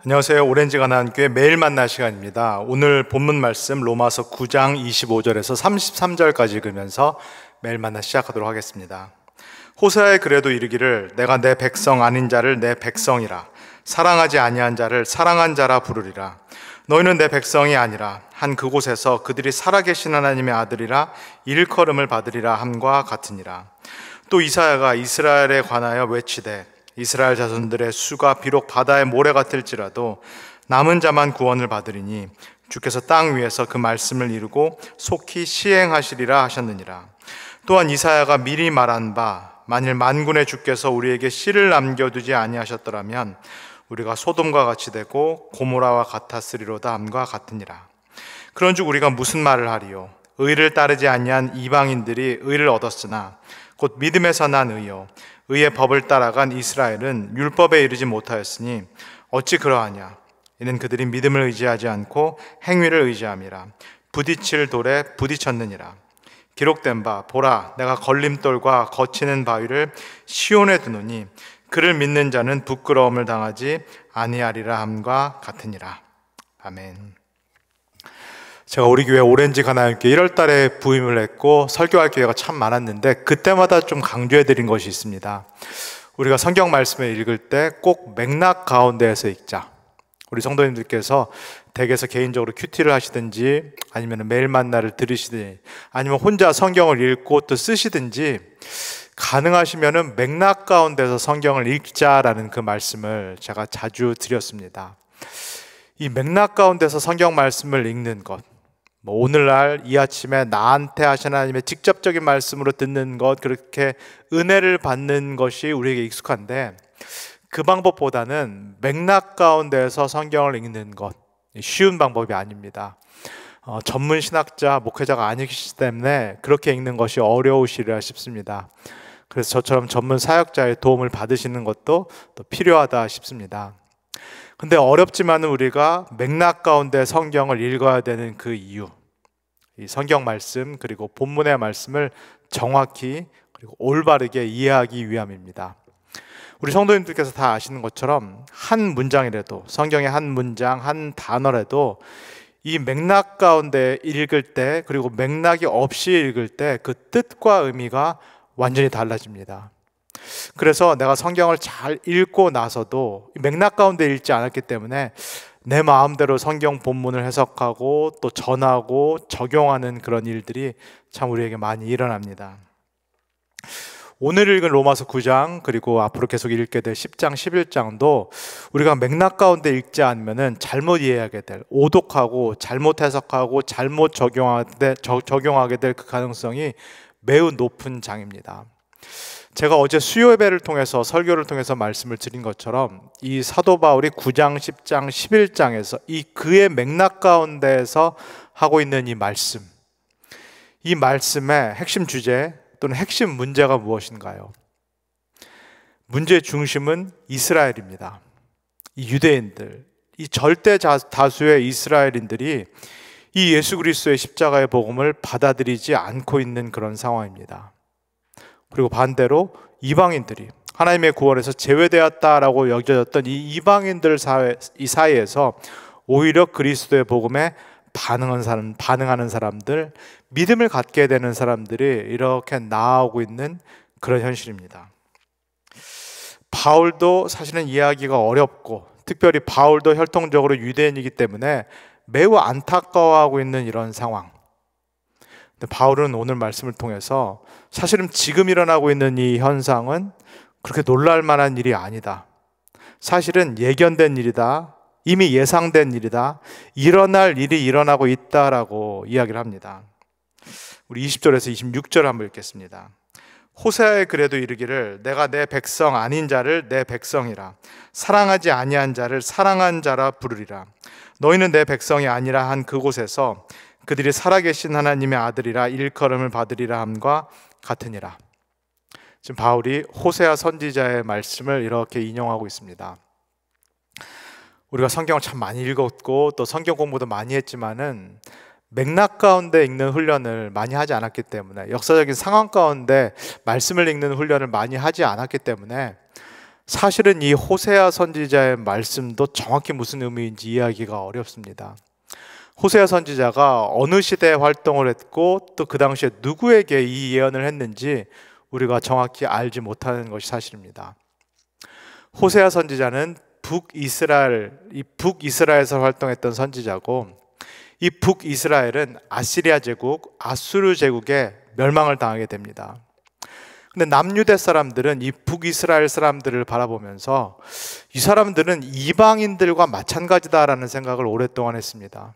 안녕하세요. 오렌지 가나안교회 매일 만나 시간입니다. 오늘 본문 말씀 로마서 9장 25절에서 33절까지 읽으면서 매일 만나 시작하도록 하겠습니다. 호세아의 글에도 이르기를 내가 내 백성 아닌 자를 내 백성이라 사랑하지 아니한 자를 사랑한 자라 부르리라. 너희는 내 백성이 아니라 한 그곳에서 그들이 살아계신 하나님의 아들이라 일컬음을 받으리라 함과 같으니라. 또 이사야가 이스라엘에 관하여 외치되 이스라엘 자손들의 수가 비록 바다의 모래 같을지라도 남은 자만 구원을 받으리니 주께서 땅 위에서 그 말씀을 이루고 속히 시행하시리라 하셨느니라. 또한 이사야가 미리 말한 바 만일 만군의 주께서 우리에게 씨를 남겨두지 아니하셨더라면 우리가 소돔과 같이 되고 고모라와 같았으리로다 함과 같으니라. 그런즉 우리가 무슨 말을 하리요? 의를 따르지 아니한 이방인들이 의를 얻었으나 곧 믿음에서 난 의요 의의 법을 따라간 이스라엘은 율법에 이르지 못하였으니 어찌 그러하냐? 이는 그들이 믿음을 의지하지 않고 행위를 의지함이라. 부딪힐 돌에 부딪혔느니라. 기록된 바 보라 내가 걸림돌과 거치는 바위를 시온에 두노니 그를 믿는 자는 부끄러움을 당하지 아니하리라 함과 같으니라. 아멘. 제가 우리 교회 오렌지 가나안교회 1월달에 부임을 했고 설교할 기회가 참 많았는데 그때마다 좀 강조해드린 것이 있습니다. 우리가 성경 말씀을 읽을 때 꼭 맥락 가운데에서 읽자. 우리 성도님들께서 댁에서 개인적으로 큐티를 하시든지 아니면 매일 만나를 들으시든지 아니면 혼자 성경을 읽고 또 쓰시든지 가능하시면 맥락 가운데서 성경을 읽자라는 그 말씀을 제가 자주 드렸습니다. 이 맥락 가운데서 성경 말씀을 읽는 것, 오늘날 이 아침에 나한테 하신 하나님의 직접적인 말씀으로 듣는 것, 그렇게 은혜를 받는 것이 우리에게 익숙한데 그 방법보다는 맥락 가운데서 성경을 읽는 것, 쉬운 방법이 아닙니다. 전문 신학자, 목회자가 아니시기 때문에 그렇게 읽는 것이 어려우시리라 싶습니다. 그래서 저처럼 전문 사역자의 도움을 받으시는 것도 또 필요하다 싶습니다. 근데 어렵지만 우리가 맥락 가운데 성경을 읽어야 되는 그 이유, 이 성경 말씀 그리고 본문의 말씀을 정확히 그리고 올바르게 이해하기 위함입니다. 우리 성도님들께서 다 아시는 것처럼 한 문장이라도, 성경의 한 문장, 한 단어라도 이 맥락 가운데 읽을 때 그리고 맥락이 없이 읽을 때 그 뜻과 의미가 완전히 달라집니다. 그래서 내가 성경을 잘 읽고 나서도 맥락 가운데 읽지 않았기 때문에 내 마음대로 성경 본문을 해석하고 또 전하고 적용하는 그런 일들이 참 우리에게 많이 일어납니다. 오늘 읽은 로마서 9장 그리고 앞으로 계속 읽게 될 10장, 11장도 우리가 맥락 가운데 읽지 않으면 잘못 이해하게 될, 오독하고 잘못 해석하고 잘못 적용하게 될 그 가능성이 매우 높은 장입니다. 제가 어제 수요 예배를 통해서 설교를 통해서 말씀을 드린 것처럼 이 사도 바울이 9장, 10장, 11장에서 이 그의 맥락 가운데에서 하고 있는 이 말씀의 핵심 주제 또는 핵심 문제가 무엇인가요? 문제의 중심은 이스라엘입니다. 이 유대인들, 이 절대 다수의 이스라엘인들이 이 예수 그리스도의 십자가의 복음을 받아들이지 않고 있는 그런 상황입니다. 그리고 반대로 이방인들이 하나님의 구원에서 제외되었다라고 여겨졌던 이 이방인들 이 사이에서 오히려 그리스도의 복음에 반응하는 사람들, 믿음을 갖게 되는 사람들이 이렇게 나아오고 있는 그런 현실입니다. 바울도 사실은 이해하기가 어렵고 특별히 바울도 혈통적으로 유대인이기 때문에 매우 안타까워하고 있는 이런 상황. 근데 바울은 오늘 말씀을 통해서 사실은 지금 일어나고 있는 이 현상은 그렇게 놀랄 만한 일이 아니다. 사실은 예견된 일이다. 이미 예상된 일이다. 일어날 일이 일어나고 있다라고 이야기를 합니다. 우리 20절에서 26절 한번 읽겠습니다. 호세아의 글에도 이르기를 내가 내 백성 아닌 자를 내 백성이라 사랑하지 아니한 자를 사랑한 자라 부르리라. 너희는 내 백성이 아니라 한 그곳에서 그들이 살아계신 하나님의 아들이라 일컬음을 받으리라 함과 같으니라. 지금 바울이 호세아 선지자의 말씀을 이렇게 인용하고 있습니다. 우리가 성경을 참 많이 읽었고 또 성경 공부도 많이 했지만은 맥락 가운데 읽는 훈련을 많이 하지 않았기 때문에, 역사적인 상황 가운데 말씀을 읽는 훈련을 많이 하지 않았기 때문에 사실은 이 호세아 선지자의 말씀도 정확히 무슨 의미인지 이해하기가 어렵습니다. 호세아 선지자가 어느 시대에 활동을 했고 또 그 당시에 누구에게 이 예언을 했는지 우리가 정확히 알지 못하는 것이 사실입니다. 호세아 선지자는 북이스라엘에서 활동했던 선지자고, 이 북이스라엘은 아시리아 제국, 아수르 제국의 멸망을 당하게 됩니다. 근데 남유대 사람들은 이 북이스라엘 사람들을 바라보면서 이 사람들은 이방인들과 마찬가지다라는 생각을 오랫동안 했습니다.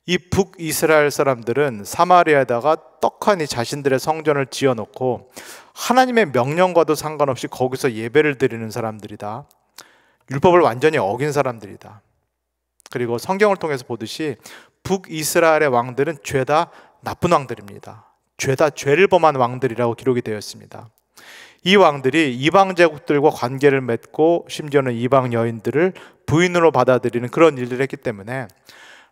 이 북이스라엘 사람들은 사마리아에다가 떡하니 자신들의 성전을 지어놓고 하나님의 명령과도 상관없이 거기서 예배를 드리는 사람들이다. 율법을 완전히 어긴 사람들이다. 그리고 성경을 통해서 보듯이 북이스라엘의 왕들은 죄다 나쁜 왕들입니다. 죄다 죄를 범한 왕들이라고 기록이 되어 있습니다. 이 왕들이 이방 제국들과 관계를 맺고 심지어는 이방 여인들을 부인으로 받아들이는 그런 일들을 했기 때문에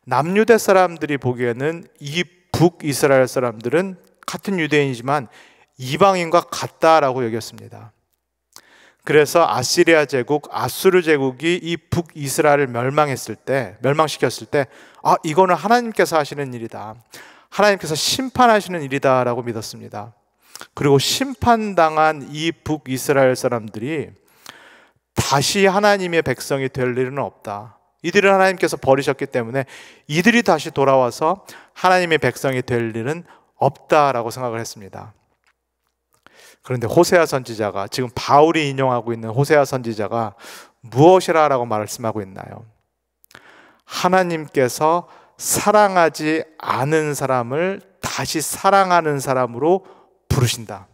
남유대 사람들이 보기에는 이 북이스라엘 사람들은 같은 유대인이지만 이방인과 같다라고 여겼습니다. 그래서 아시리아 제국, 아수르 제국이 이 북이스라엘을 멸망시켰을 때 이거는 하나님께서 하시는 일이다, 하나님께서 심판하시는 일이다 라고 믿었습니다. 그리고 심판당한 이 북이스라엘 사람들이 다시 하나님의 백성이 될 일은 없다. 이들을 하나님께서 버리셨기 때문에 이들이 다시 돌아와서 하나님의 백성이 될 일은 없다라고 생각을 했습니다. 그런데 호세아 선지자가, 지금 바울이 인용하고 있는 호세아 선지자가 무엇이라고 말씀하고 있나요? 하나님께서 사랑하지 않은 사람을 다시 사랑하는 사람으로 부르신다.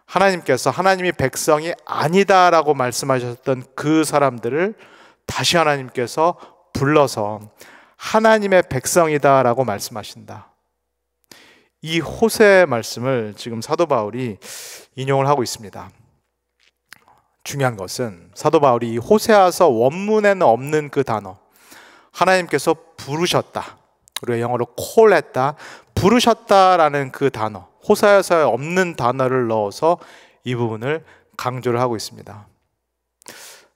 하나님께서 하나님이 백성이 아니다라고 말씀하셨던 그 사람들을 다시 하나님께서 불러서 하나님의 백성이다라고 말씀하신다. 이 호세의 말씀을 지금 사도 바울이 인용을 하고 있습니다. 중요한 것은 사도 바울이 이 호세아서 원문에는 없는 그 단어, 하나님께서 부르셨다, 우리가 영어로 콜했다, 부르셨다라는 그 단어, 호세아서에 없는 단어를 넣어서 이 부분을 강조를 하고 있습니다.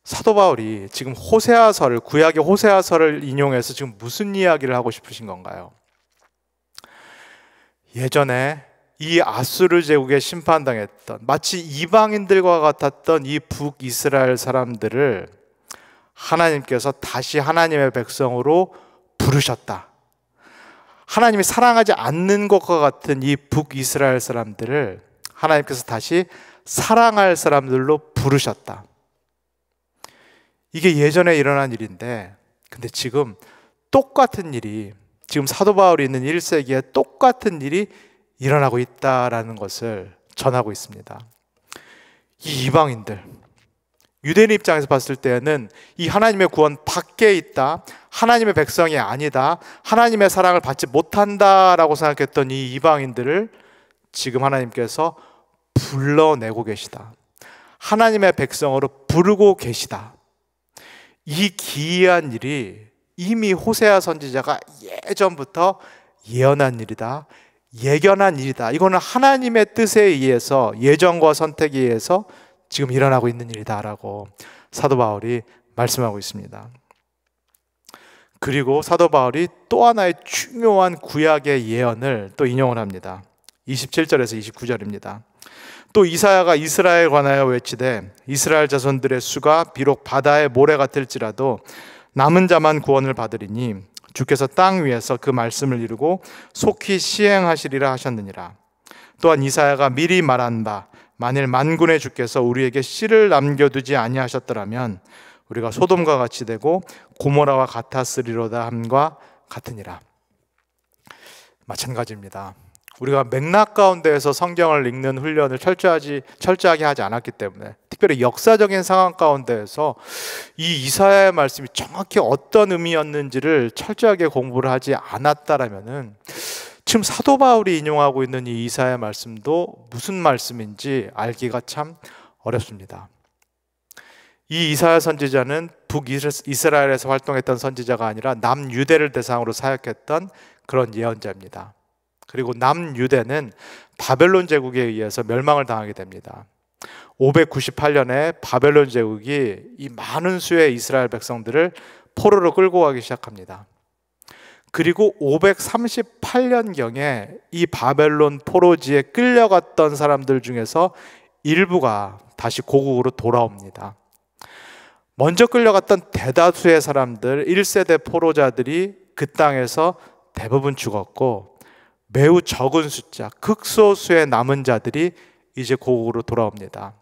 사도 바울이 지금 호세아서를, 구약의 호세아서를 인용해서 지금 무슨 이야기를 하고 싶으신 건가요? 예전에 이 아수르 제국에 심판당했던, 마치 이방인들과 같았던 이 북이스라엘 사람들을 하나님께서 다시 하나님의 백성으로 부르셨다. 하나님이 사랑하지 않는 것과 같은 이 북이스라엘 사람들을 하나님께서 다시 사랑할 사람들로 부르셨다. 이게 예전에 일어난 일인데, 근데 지금 똑같은 일이, 지금 사도 바울이 있는 1세기에 똑같은 일이 일어나고 있다라는 것을 전하고 있습니다. 이 이방인들, 유대인 입장에서 봤을 때는 이 하나님의 구원 밖에 있다, 하나님의 백성이 아니다, 하나님의 사랑을 받지 못한다라고 생각했던 이 이방인들을 지금 하나님께서 불러내고 계시다, 하나님의 백성으로 부르고 계시다. 이 기이한 일이 이미 호세아 선지자가 예전부터 예언한 일이다, 예견한 일이다. 이거는 하나님의 뜻에 의해서, 예정과 선택에 의해서 지금 일어나고 있는 일이다라고 사도 바울이 말씀하고 있습니다. 그리고 사도 바울이 또 하나의 중요한 구약의 예언을 또 인용을 합니다. 27절에서 29절입니다. 또 이사야가 이스라엘 관하여 외치되 이스라엘 자손들의 수가 비록 바다의 모래 같을지라도 남은 자만 구원을 받으리니 주께서 땅 위에서 그 말씀을 이루고 속히 시행하시리라 하셨느니라. 또한 이사야가 미리 말한 바 만일 만군의 주께서 우리에게 씨를 남겨두지 아니하셨더라면 우리가 소돔과 같이 되고 고모라와 같았으리로다 함과 같으니라. 마찬가지입니다. 우리가 맥락 가운데에서 성경을 읽는 훈련을 철저하게 하지 않았기 때문에, 특별히 역사적인 상황 가운데에서 이 이사야의 말씀이 정확히 어떤 의미였는지를 철저하게 공부를 하지 않았다라면은 지금 사도 바울이 인용하고 있는 이 이사야의 말씀도 무슨 말씀인지 알기가 참 어렵습니다. 이 이사야 선지자는 북이스라엘에서 활동했던 선지자가 아니라 남유대를 대상으로 사역했던 그런 예언자입니다. 그리고 남유대는 바벨론 제국에 의해서 멸망을 당하게 됩니다. 598년에 바벨론 제국이 이 많은 수의 이스라엘 백성들을 포로로 끌고 가기 시작합니다. 그리고 538년경에 이 바벨론 포로지에 끌려갔던 사람들 중에서 일부가 다시 고국으로 돌아옵니다. 먼저 끌려갔던 대다수의 사람들, 1세대 포로자들이 그 땅에서 대부분 죽었고, 매우 적은 숫자, 극소수의 남은 자들이 이제 고국으로 돌아옵니다.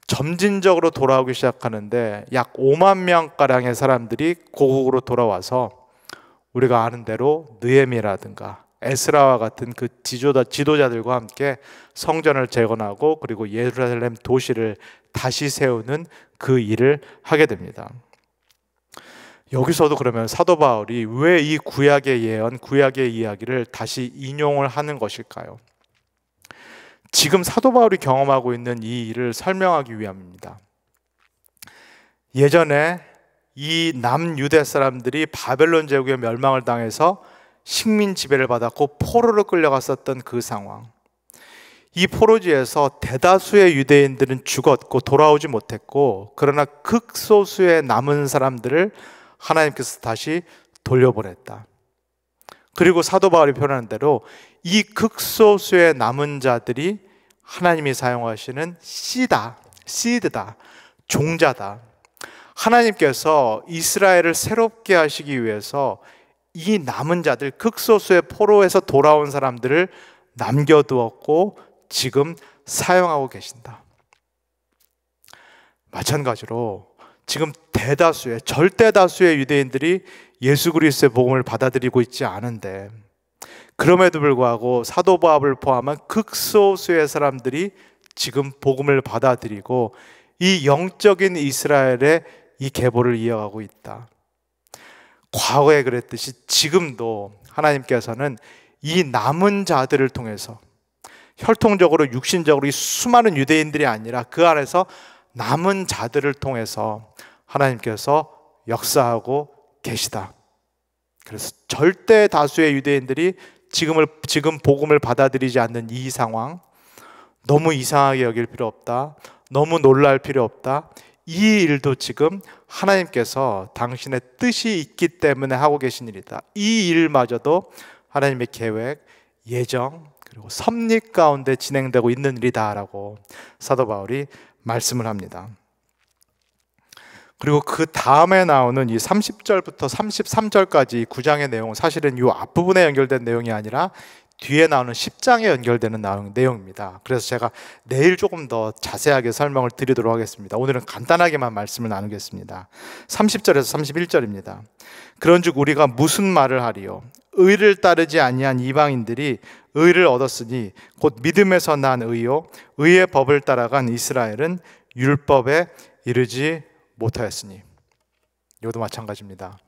점진적으로 돌아오기 시작하는데 약 5만 명가량의 사람들이 고국으로 돌아와서 우리가 아는 대로 느헤미야라든가 에스라와 같은 그 지도자들과 함께 성전을 재건하고 그리고 예루살렘 도시를 다시 세우는 그 일을 하게 됩니다. 여기서도 그러면 사도 바울이 왜 이 구약의 예언, 구약의 이야기를 다시 인용을 하는 것일까요? 지금 사도 바울이 경험하고 있는 이 일을 설명하기 위함입니다. 예전에 이 남유대 사람들이 바벨론 제국의 멸망을 당해서 식민 지배를 받았고 포로로 끌려갔었던 그 상황, 이 포로지에서 대다수의 유대인들은 죽었고 돌아오지 못했고, 그러나 극소수의 남은 사람들을 하나님께서 다시 돌려보냈다. 그리고 사도 바울이 표현하는 대로 이 극소수의 남은 자들이 하나님이 사용하시는 씨드다, 종자다. 하나님께서 이스라엘을 새롭게 하시기 위해서 이 남은 자들, 극소수의 포로에서 돌아온 사람들을 남겨두었고 지금 사용하고 계신다. 마찬가지로 지금 절대 다수의 유대인들이 예수 그리스도의 복음을 받아들이고 있지 않은데, 그럼에도 불구하고 사도 바울을 포함한 극소수의 사람들이 지금 복음을 받아들이고 이 영적인 이스라엘의 이 계보를 이어가고 있다. 과거에 그랬듯이 지금도 하나님께서는 이 남은 자들을 통해서, 혈통적으로 육신적으로 이 수많은 유대인들이 아니라 그 안에서 남은 자들을 통해서 하나님께서 역사하고 계시다. 그래서 절대 다수의 유대인들이 지금 복음을 받아들이지 않는 이 상황, 너무 이상하게 여길 필요 없다, 너무 놀랄 필요 없다. 이 일도 지금 하나님께서 당신의 뜻이 있기 때문에 하고 계신 일이다. 이 일마저도 하나님의 계획, 예정, 그리고 섭리 가운데 진행되고 있는 일이다라고 사도 바울이 말씀을 합니다. 그리고 그 다음에 나오는 이 30절부터 33절까지 9장의 내용은 사실은 이 앞부분에 연결된 내용이 아니라 뒤에 나오는 10장에 연결되는 내용입니다. 그래서 제가 내일 조금 더 자세하게 설명을 드리도록 하겠습니다. 오늘은 간단하게만 말씀을 나누겠습니다. 30절에서 31절입니다. 그런즉 우리가 무슨 말을 하리요? 의를 따르지 아니한 이방인들이 의를 얻었으니 곧 믿음에서 난 의요 의의 법을 따라간 이스라엘은 율법에 이르지 못하였으니. 이것도 마찬가지입니다.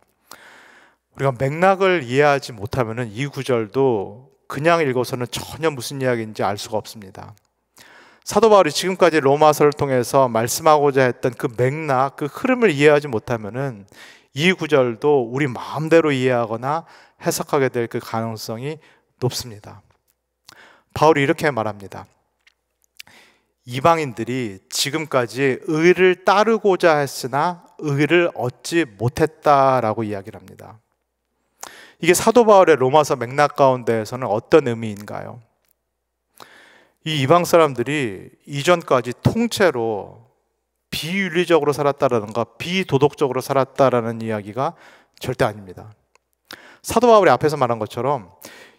우리가 맥락을 이해하지 못하면 이 구절도 그냥 읽어서는 전혀 무슨 이야기인지 알 수가 없습니다. 사도 바울이 지금까지 로마서를 통해서 말씀하고자 했던 그 맥락, 그 흐름을 이해하지 못하면 이 구절도 우리 마음대로 이해하거나 해석하게 될 그 가능성이 높습니다. 바울이 이렇게 말합니다. 이방인들이 지금까지 의를 따르고자 했으나 의를 얻지 못했다라고 이야기를 합니다. 이게 사도 바울의 로마서 맥락 가운데에서는 어떤 의미인가요? 이 이방 사람들이 이전까지 통째로 비윤리적으로 살았다라든가 비도덕적으로 살았다라는 이야기가 절대 아닙니다. 사도 바울이 앞에서 말한 것처럼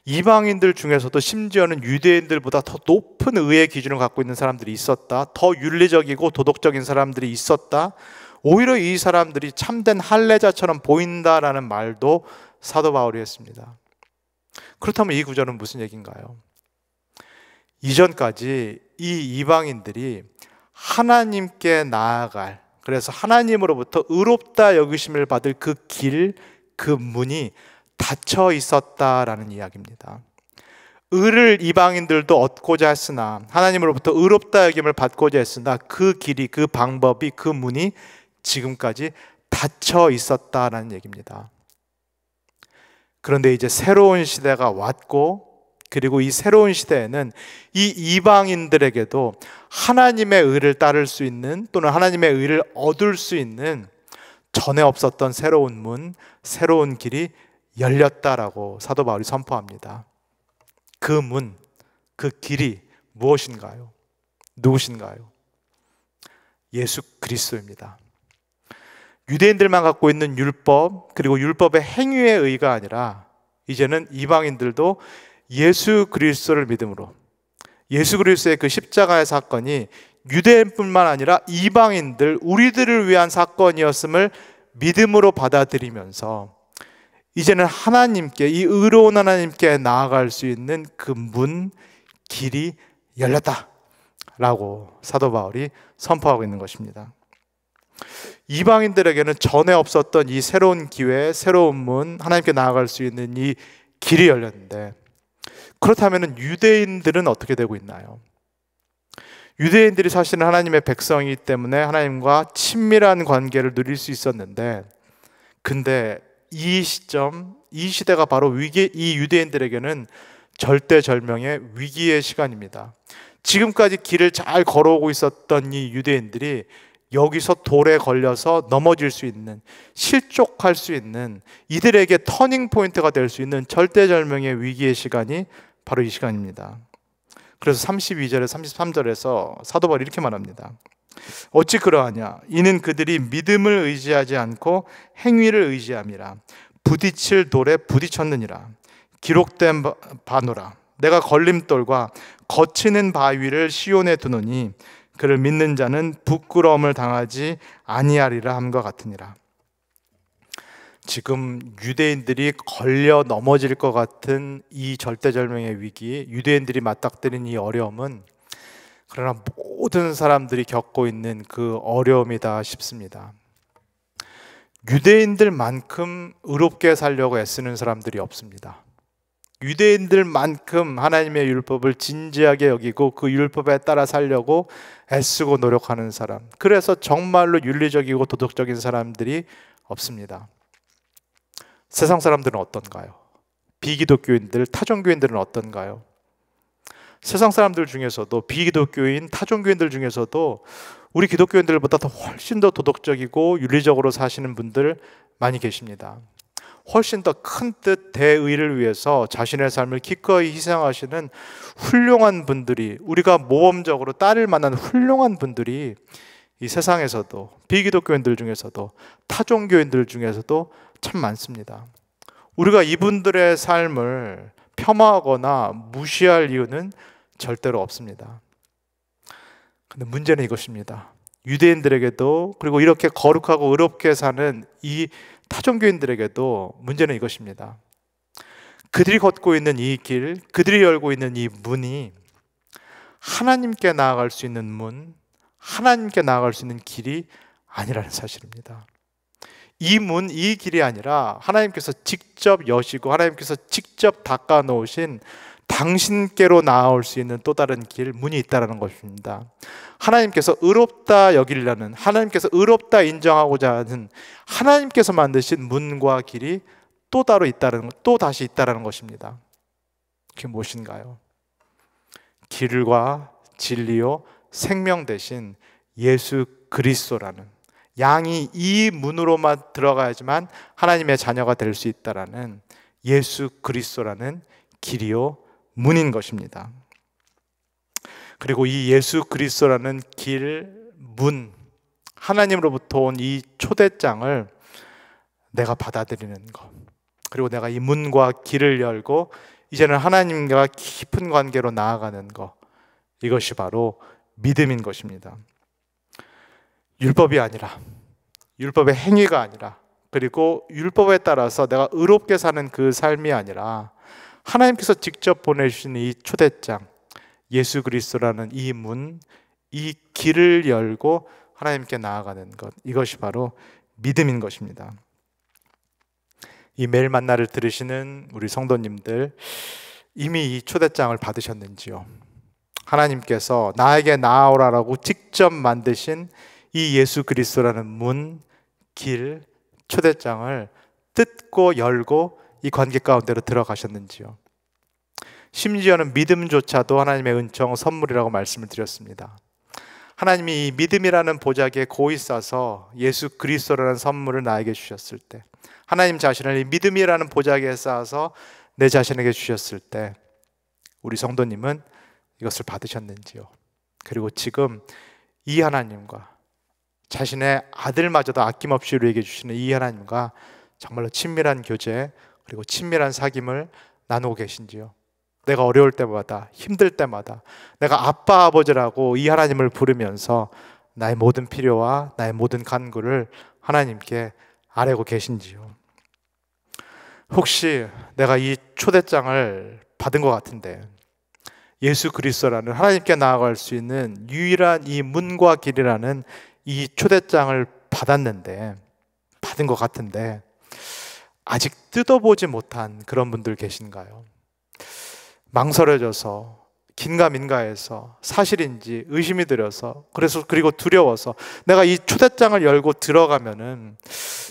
이방인들 중에서도 심지어는 유대인들보다 더 높은 의의 기준을 갖고 있는 사람들이 있었다. 더 윤리적이고 도덕적인 사람들이 있었다. 오히려 이 사람들이 참된 할례자처럼 보인다라는 말도 사도 바울이 했습니다. 그렇다면 이 구절은 무슨 얘기인가요? 이전까지 이 이방인들이 하나님께 나아갈, 그래서 하나님으로부터 의롭다 여기심을 받을 그 길, 그 문이 닫혀 있었다라는 이야기입니다. 의를 이방인들도 얻고자 했으나, 하나님으로부터 의롭다 여김을 받고자 했으나 그 길이, 그 방법이, 그 문이 지금까지 닫혀 있었다라는 얘기입니다. 그런데 이제 새로운 시대가 왔고 그리고 이 새로운 시대에는 이 이방인들에게도 하나님의 의를 따를 수 있는, 또는 하나님의 의를 얻을 수 있는 전에 없었던 새로운 문, 새로운 길이 열렸다라고 사도 바울이 선포합니다. 그 문, 그 길이 무엇인가요? 누구신가요? 예수 그리스도입니다. 유대인들만 갖고 있는 율법, 그리고 율법의 행위의 의가 아니라 이제는 이방인들도 예수 그리스도를 믿음으로, 예수 그리스도의 그 십자가의 사건이 유대인뿐만 아니라 이방인들, 우리들을 위한 사건이었음을 믿음으로 받아들이면서 이제는 하나님께, 이 의로운 하나님께 나아갈 수 있는 그 문, 길이 열렸다라고 사도 바울이 선포하고 있는 것입니다. 이방인들에게는 전에 없었던 이 새로운 기회, 새로운 문, 하나님께 나아갈 수 있는 이 길이 열렸는데, 그렇다면 유대인들은 어떻게 되고 있나요? 유대인들이 사실은 하나님의 백성이기 때문에 하나님과 친밀한 관계를 누릴 수 있었는데, 근데 이 시점, 이 시대가 바로 이 유대인들에게는 절대절명의 위기의 시간입니다. 지금까지 길을 잘 걸어오고 있었던 이 유대인들이 여기서 돌에 걸려서 넘어질 수 있는, 실족할 수 있는, 이들에게 터닝 포인트가 될 수 있는 절대절명의 위기의 시간이 바로 이 시간입니다. 그래서 32절에 33절에서 사도 바울이 이렇게 말합니다. 어찌 그러하냐? 이는 그들이 믿음을 의지하지 않고 행위를 의지함이라. 부딪힐 돌에 부딪혔느니라. 기록된 바노라. 내가 걸림돌과 거치는 바위를 시온에 두노니 그를 믿는 자는 부끄러움을 당하지 아니하리라 함과 같으니라. 지금 유대인들이 걸려 넘어질 것 같은 이 절대절명의 위기, 유대인들이 맞닥뜨린 이 어려움은 그러나 모든 사람들이 겪고 있는 그 어려움이다 싶습니다. 유대인들만큼 의롭게 살려고 애쓰는 사람들이 없습니다. 유대인들만큼 하나님의 율법을 진지하게 여기고 그 율법에 따라 살려고 애쓰고 노력하는 사람, 그래서 정말로 윤리적이고 도덕적인 사람들이 없습니다. 세상 사람들은 어떤가요? 비기독교인들, 타종교인들은 어떤가요? 세상 사람들 중에서도, 비기독교인, 타종교인들 중에서도 우리 기독교인들보다 훨씬 더 도덕적이고 윤리적으로 사시는 분들 많이 계십니다. 훨씬 더 큰 뜻, 대의를 위해서 자신의 삶을 기꺼이 희생하시는 훌륭한 분들이, 우리가 모범적으로 따를 만한 훌륭한 분들이 이 세상에서도, 비기독교인들 중에서도, 타종교인들 중에서도 참 많습니다. 우리가 이분들의 삶을 폄하하거나 무시할 이유는 절대로 없습니다. 근데 문제는 이것입니다. 유대인들에게도, 그리고 이렇게 거룩하고 의롭게 사는 이 타종교인들에게도 문제는 이것입니다. 그들이 걷고 있는 이 길, 그들이 열고 있는 이 문이 하나님께 나아갈 수 있는 문, 하나님께 나아갈 수 있는 길이 아니라는 사실입니다. 이 문, 이 길이 아니라 하나님께서 직접 여시고 하나님께서 직접 닦아 놓으신 당신께로 나아올 수 있는 또 다른 길, 문이 있다는 것입니다. 하나님께서 의롭다 여기려는, 하나님께서 의롭다 인정하고자 하는 하나님께서 만드신 문과 길이 또 따로 있다는, 또 다시 있다는 것입니다. 그게 무엇인가요? 길과 진리요 생명 되신 예수 그리스도라는, 양이 이 문으로만 들어가야지만 하나님의 자녀가 될 수 있다라는 예수 그리스도라는 길이요 문인 것입니다. 그리고 이 예수 그리스도라는 길, 문, 하나님으로부터 온 이 초대장을 내가 받아들이는 것, 그리고 내가 이 문과 길을 열고 이제는 하나님과 깊은 관계로 나아가는 것, 이것이 바로 믿음인 것입니다. 율법이 아니라, 율법의 행위가 아니라, 그리고 율법에 따라서 내가 의롭게 사는 그 삶이 아니라 하나님께서 직접 보내주신 이 초대장, 예수 그리스도라는 이 문, 이 길을 열고 하나님께 나아가는 것, 이것이 바로 믿음인 것입니다. 이 매일 만나를 들으시는 우리 성도님들, 이미 이 초대장을 받으셨는지요? 하나님께서 나에게 나아오라라고 직접 만드신 이 예수 그리스도라는 문, 길, 초대장을 뜯고 열고 이 관계 가운데로 들어가셨는지요? 심지어는 믿음조차도 하나님의 은총 선물이라고 말씀을 드렸습니다. 하나님이 이 믿음이라는 보자기에 고이 싸서 예수 그리스도라는 선물을 나에게 주셨을 때, 하나님 자신을 이 믿음이라는 보자기에 쌓아서 내 자신에게 주셨을 때 우리 성도님은 이것을 받으셨는지요? 그리고 지금 이 하나님과 자신의 아들마저도 아낌없이 우리에게 주시는 이 하나님과 정말로 친밀한 교제 그리고 친밀한 사귐을 나누고 계신지요? 내가 어려울 때마다, 힘들 때마다 내가 아빠 아버지라고 이 하나님을 부르면서 나의 모든 필요와 나의 모든 간구를 하나님께 아뢰고 계신지요? 혹시 내가 이 초대장을 받은 것 같은데, 예수 그리스도라는 하나님께 나아갈 수 있는 유일한 이 문과 길이라는 이 초대장을 받은 것 같은데 아직 뜯어보지 못한 그런 분들 계신가요? 망설여져서 긴가민가해서 사실인지 의심이 들어서 그리고 두려워서 내가 이 초대장을 열고 들어가면은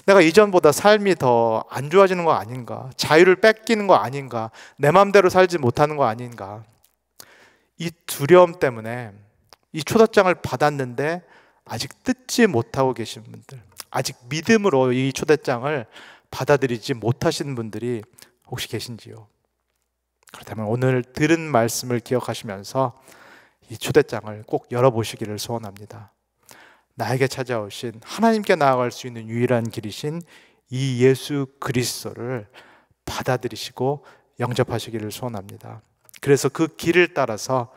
내가 이전보다 삶이 더 안 좋아지는 거 아닌가, 자유를 뺏기는 거 아닌가, 내 마음대로 살지 못하는 거 아닌가, 이 두려움 때문에 이 초대장을 받았는데 아직 뜯지 못하고 계신 분들, 아직 믿음으로 이 초대장을 받아들이지 못하신 분들이 혹시 계신지요? 그렇다면 오늘 들은 말씀을 기억하시면서 이 초대장을 꼭 열어보시기를 소원합니다. 나에게 찾아오신, 하나님께 나아갈 수 있는 유일한 길이신 이 예수 그리스도를 받아들이시고 영접하시기를 소원합니다. 그래서 그 길을 따라서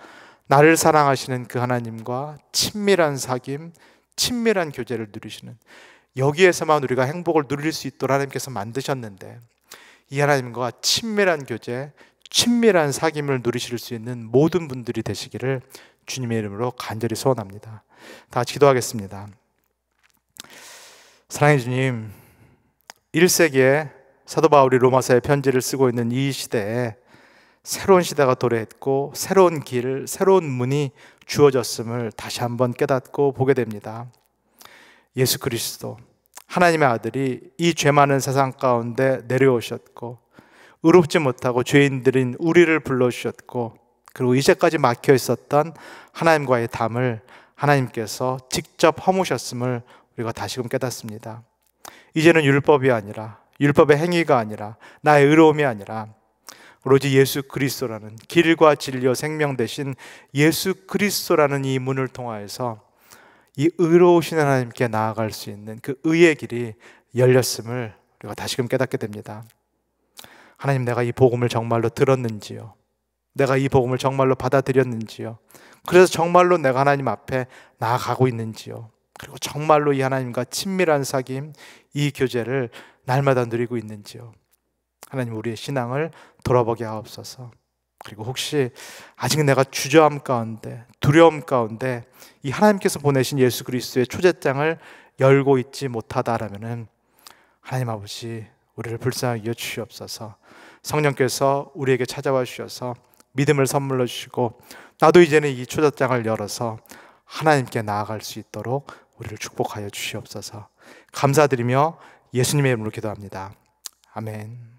나를 사랑하시는 그 하나님과 친밀한 사귐, 친밀한 교제를 누리시는, 여기에서만 우리가 행복을 누릴 수 있도록 하나님께서 만드셨는데 이 하나님과 친밀한 교제, 친밀한 사귐을 누리실 수 있는 모든 분들이 되시기를 주님의 이름으로 간절히 소원합니다. 다 기도하겠습니다. 사랑의 주님, 1세기에 사도 바울이 로마서의 편지를 쓰고 있는 이 시대에 새로운 시대가 도래했고 새로운 길, 새로운 문이 주어졌음을 다시 한번 깨닫고 보게 됩니다. 예수 그리스도, 하나님의 아들이 이 죄 많은 세상 가운데 내려오셨고 의롭지 못하고 죄인들인 우리를 불러주셨고, 그리고 이제까지 막혀 있었던 하나님과의 담을 하나님께서 직접 허무셨음을 우리가 다시금 깨닫습니다. 이제는 율법이 아니라, 율법의 행위가 아니라, 나의 의로움이 아니라 오로지 예수 그리스도라는 길과 진리와 생명 되신 예수 그리스도라는 이 문을 통하여서 이 의로우신 하나님께 나아갈 수 있는 그 의의 길이 열렸음을 우리가 다시금 깨닫게 됩니다. 하나님, 내가 이 복음을 정말로 들었는지요? 내가 이 복음을 정말로 받아들였는지요? 그래서 정말로 내가 하나님 앞에 나아가고 있는지요? 그리고 정말로 이 하나님과 친밀한 사귐, 이 교제를 날마다 누리고 있는지요? 하나님, 우리의 신앙을 돌아보게 하옵소서. 그리고 혹시 아직 내가 주저함 가운데, 두려움 가운데 이 하나님께서 보내신 예수 그리스도의 초대장을 열고 있지 못하다라면은 하나님 아버지, 우리를 불쌍하게 여주시옵소서. 성령께서 우리에게 찾아와 주셔서 믿음을 선물로 주시고 나도 이제는 이 초대장을 열어서 하나님께 나아갈 수 있도록 우리를 축복하여 주시옵소서. 감사드리며 예수님의 이름으로 기도합니다. 아멘.